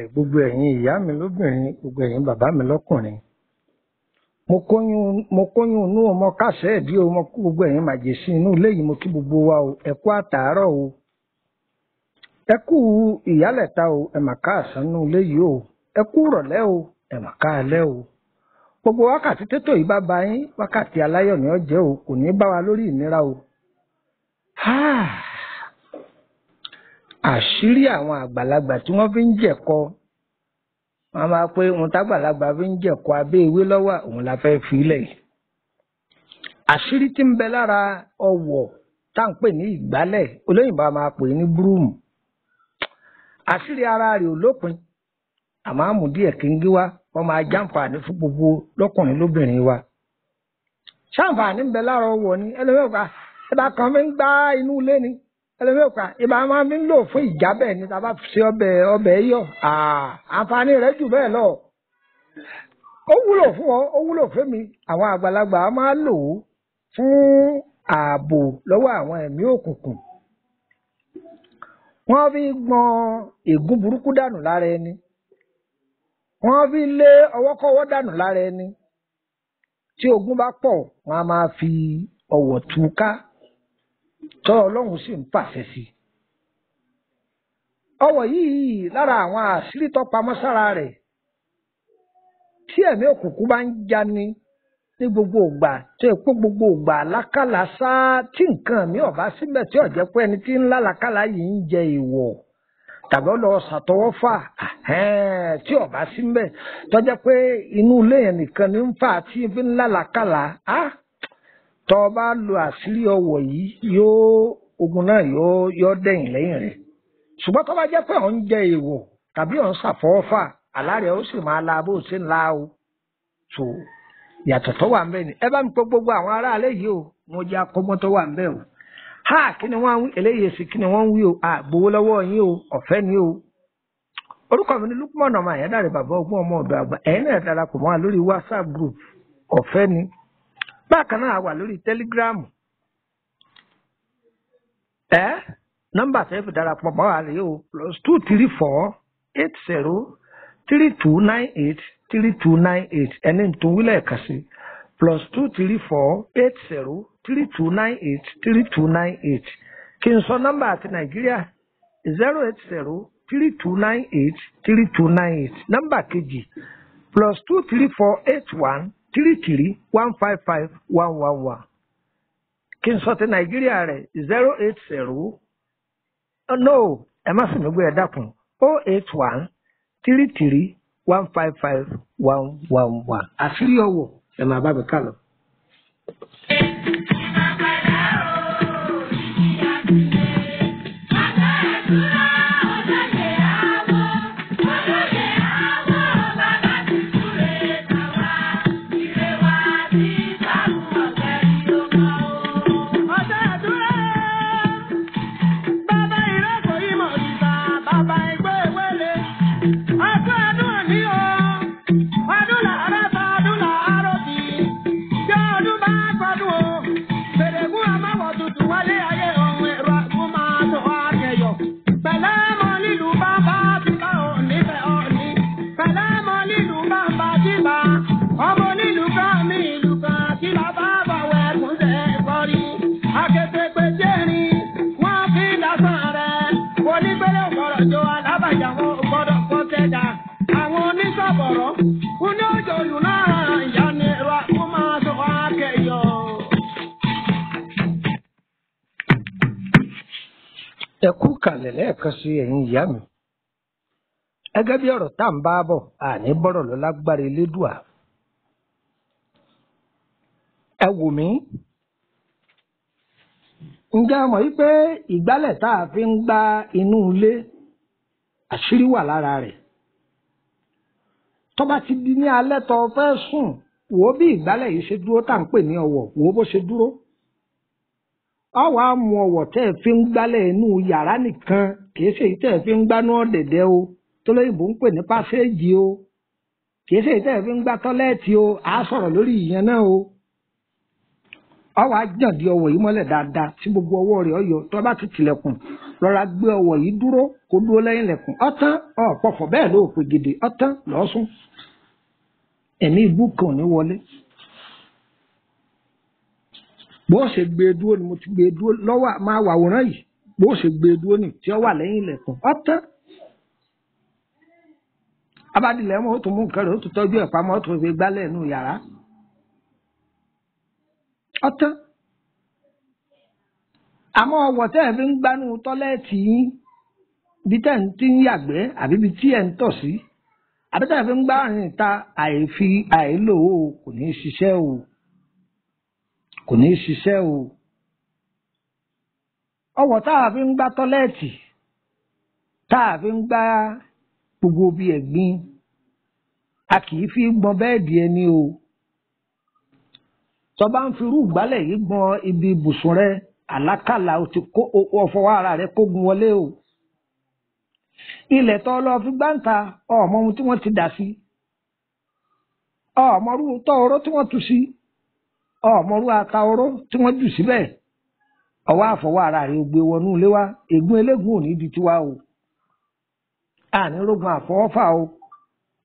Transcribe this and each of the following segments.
kalẹ̀ gbogbo ẹ̀yin ìyá mi lóbìnrin gbogbo ẹ̀yin bàbá mi lọ́kùnrin. Mo kóyún inú ọmọ kásẹ̀ ẹ̀dí o mo kú gbogbo ẹ̀yin màjèsí inú ilé yìí mo kí gbogbo wa o ẹ kú àtàárọ̀ o. Ẹ kú ìyálẹ̀ta o ẹ mà káàsán inú ilé yìí o ẹ kú ìrọ̀lẹ́ o ẹ mà káalẹ́ o. Gbogbo wákàtí tètò yìí bá ba yín wákàtí aláyọ̀ ni ó jẹ́ o kò ní bá wa lórí ìnira o. Àṣírí àwọn àgbàlagbà tí wọ́n fi ń jẹ̀kọ wọ́n máa pé ohun tágbàlagbà fi ń jẹ̀kọ abẹ́ ewé lọ́wọ́ òun la fẹ́ fi ilẹ̀ yìí. Àṣírí tí ń bẹ lára ọwọ̀ tá à ń pè ní ìgbálẹ̀ olóyìnbó máa pè ní búrúùmù. Àṣírí ara rẹ̀ ò lópin àmọ́ àmùdí ẹ̀kíngí wá wọ́n máa jàǹfààní fún gbogbo lọ́kùnrin lóbìnrin wa. Ṣàǹfààní ń bẹ lára ọwọ̀ ni ẹlẹ́wẹ̀ẹ́gbà ìbá kan fi ń gbá inú ilé ni ẹlẹ́wẹ̀ẹ́gbà ìbá máa fi ń lò fún ìjábẹ̀ ni tá a bá fi ṣe ọbẹ̀ yọ̀ àǹfààní rẹ̀ jù bẹ́ẹ̀ lọ. Ó wúlò fún ọ ó wúlò fún mi àwọn àgbàlagbà máa lò ó fún ààbò lọ́wọ́ àwọn ẹ̀mí òkùnkùn. Wọ́n fi gbọn ègún burúkú dànù lára ẹni. Wọ́n fi lé ọwọ́kọ́wọ́ dànù lára ẹni. Tí ogun bá pọ̀ wọ́n á máa fi ọ̀wọ̀ túká tọ́ Ọlọ́run sì ń pàṣẹ sí. Ọwọ̀ yìí lára àwọn àṣírí tó pamọ́ sára rẹ̀ tí ẹ̀mí òkùnkùn bá ń jani ní gbogbo ìgbà tó yẹ pé gbogbo ìgbà àlákàlà sáá tí nǹkan mi ò bá síbẹ̀ tí ò jẹ́ pé ẹni tí ń lálàkàlà yìí ń jẹ ìwọ̀ tàbí ó lọ ṣàtọwọ́fà tí ò bá síbẹ̀ tó jẹ́ pé inú ilé yẹn nìkan ní ń fà tí fi ń lálàkàlà tó bá lo àṣírí ọwọ̀ yìí ogun náà yóò dẹ̀yìn lẹ́yìn rẹ̀. Ṣùgbọ́n tó bá jẹ́ pé ò ń jẹ ìwọ̀ tàbí ò ń ṣàfọwọ́fà àlárẹ̀ ó sì máa la bó ṣe ń la o. So yàtọ̀ tó wà ń bẹ̀ ni ẹ bá mi pé gbogbo àwọn aráalé yìí o mo jẹ́ akọ́gbọ́n tó wà ń bẹ̀ o. Kí ni wọ́n ń wí eléyìí sí kí ni wọ́n ń wí o gbowó lọ́wọ́ yín o ọ̀fẹ́ ni o. Orúkọ mi ni Lukman ọmọ Àyándàrẹ bàbá ọgbọ́n ọmọ ọ̀dọ̀ àgbà ẹ̀yin náà darapọ̀ mọ́ wa lórí WhatsApp group ọ̀fẹ́ ni. Bákan náà wà lórí Telegram. Nọ́mbà tẹ́ fi darapọ̀ mọ́ wa rèé o +234 80 3298 3298 ẹni tó wílẹ̀ ẹ̀ka sí +234 80 3298 3298 kí n sọ nọ́mbà àti Nàìjíríà 080 3298 3298 nọ́mbà kejì +234 81 33 155 111 kí n sọ ti Nàìjíríà rẹ̀ 080 ẹ má sì mí gbé ẹ dákun 081 33 155 111 àṣírí ọwọ̀ ẹ máa bá mi kà lọ. Ẹ kú kalẹ̀ lẹ́ẹ̀kan sí ẹ̀yin ìyá mi. Gẹ́gẹ́ bí ọ̀rọ̀ tá à ń bá bọ̀ àní bọ́rọ̀ lọ lágbára elédùà. Ẹ wò mí. Ǹjẹ́ ẹ mọ̀ wípé ìgbálẹ̀ tá a fi ń gbá inú ilé àṣírí wà lára rẹ̀. Tó bá ti di ní alẹ́ tó fẹ́ sùn wò bí ìgbálẹ̀ yìí ṣe dúró tá à ń pè ní ọwọ̀ wò bó ṣe dúró. Ọ wàá mú ọwọ̀ tẹ́ ẹ fi ń gbálẹ̀ inú yàrá nìkan kìí ṣe èyí tẹ́ ẹ fi ń gbánú ọ̀dẹ̀dẹ̀ o tó lóyìnbó ń pè ní pàṣẹ́jì o kìí ṣe èyí tẹ́ ẹ fi ń gbá tọ́lẹ́ẹ̀tì o à á sọ̀rọ̀ lórí ìyẹn náà o. Ọ wàá jàn di ọwọ̀ yìí mọ́lẹ̀ dáadáa tí gbogbo ọwọ́ rẹ̀ ọyọ tó bá ti tilẹ̀kùn rọra gbé ọwọ́ yìí dúró kó dúró lẹ́yìn ilẹ̀kùn ọ̀tán ọ̀pọ̀fọ̀ bẹ́ẹ̀ ló pè gèdè ọ̀tán lọ́sùn ẹ̀mí ibú kan ò ní wọlé. bó ṣe gbé e dúró ni mo ti gbé e dúró lọ́wọ́ máa wà wòrán yìí bó ṣe gbé e dúró ni tí ó wà lẹ́yìn ilẹ̀kùn ọ̀tán. abádìlẹ̀ mọ́ ó tún mú nǹkan rẹ̀ ó tún tọ́jú ẹ̀ pamọ́ ó tún fi gbálẹ̀ nù yàrá ọ̀tán. àmọ́ ọwọ́ tẹ́ ẹ̀ fi ń gbanú tọ́lẹ́ẹ̀tì yín bí tẹ́ ń tí ń yàgbẹ́ àbí bí tí ẹ̀ ń tọ̀ sí àbí tẹ́ ẹ̀ fi ń gbá rìn ta àìlò o kò ní í ṣiṣẹ́ o kò ní í ṣiṣẹ́ o. ọwọ́ tá a fi ń gbá tọ́lẹ́ẹ̀tì tá a fi ń gbá gbogbo bí ẹ̀gbin a kì í fi gbọn bẹ́ẹ̀dì ẹni o. tó bá ń fi irú ìgbálẹ̀ yìí gbọn ibi ibùsùn rẹ àlákàlà o ti kó ọfọwọ́ ara rẹ kógun wọlé o. ilẹ̀ tó lọ fi gbáǹta ọmọ ohun tí wọ́n ti dà sí ọmọrú tọ́ oró tí wọ́n tu sí ọmọrú ata oró tí wọ́n jù síbẹ̀ ọwọ́ àfọwọ́ ara rẹ gbé wọnú ilé wa ègún eléégún ò ní di tiwa o. àní rógun àfọwọ́fà o.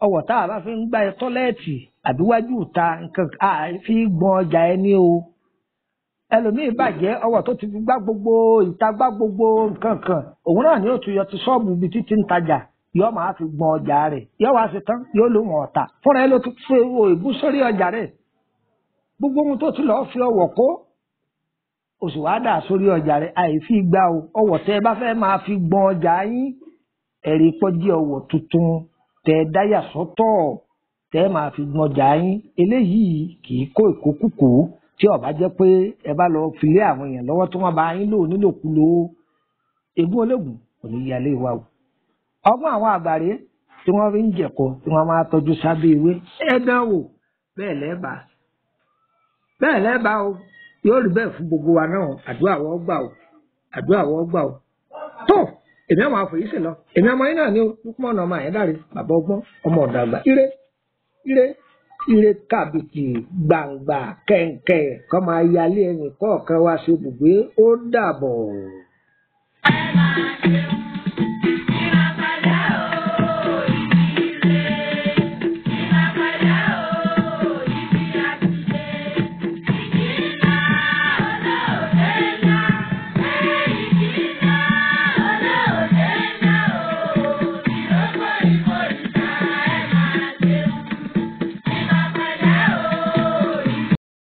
ọwọ́ tá a bá fi ń gbá tọ́lẹ́ẹ̀tì àbíwájú ìta nǹkan àfi gbọn ọjà ẹni o. ẹlòmíì bàjẹ́ ọwọ́ tó ti fi gbá gbogbo ìta gbá gbogbo nǹkan kan òun náà ni ó tún yọ ti ṣọ́ọ̀bù ibi títí ń tajà yóò máa fi gbọn ọjà rẹ̀ yóò wá sí tán yóò lò wọ́n ọ̀tà fúnra ẹ ló tún fi owó ìbú sórí ọjà rẹ̀ gbogbo ohun tó ti lọ́ọ́ fi ọwọ́ kó oṣù wàá dà sórí ọjà rẹ̀ àìfi gbá o. ọwọ́ tẹ́ ẹ bá fẹ́ máa fi gbọn ọjà yín ẹ̀rí pọ́jí ọwọ́ tuntun tẹ́ ẹ dáyà sọ́tọ̀ tẹ́ ẹ máa fi gbọn ọjà yín eléyìí kì í kó ìkókùkù tí ó bá jẹ́ pé ẹ bá lọ filé àwọn èèyàn lọ́wọ́ tí wọ́n bá yín lò nílòkulò ègún ológun kò ní yálé wa o. ọgbọ́n àwọn àgbàre tí wọ́n fi ń jẹ̀kọ tí wọ́n máa tọ́jú sábẹ́ ewé ẹ̀dán wò bẹ́ẹ̀ lẹ́ẹ̀bà o yóò rí bẹ́ẹ̀ fún gbogbo wa náà àdúrà wọ́n gbà o. tó èmi àwọn àfòyísè lọ èmi ọmọ yín náà ni ó púpọ̀ ọ̀nà ọmọ àyẹ́dàrí bàbá ọgbọ́n ọmọ ọ̀dàgbà ire kàbìtì gbàǹgbà kẹ̀ǹkẹ̀ kọ́ máa yálé ẹnì kọ̀ọ̀kan wá sí ibùgbé ó dàbọ̀.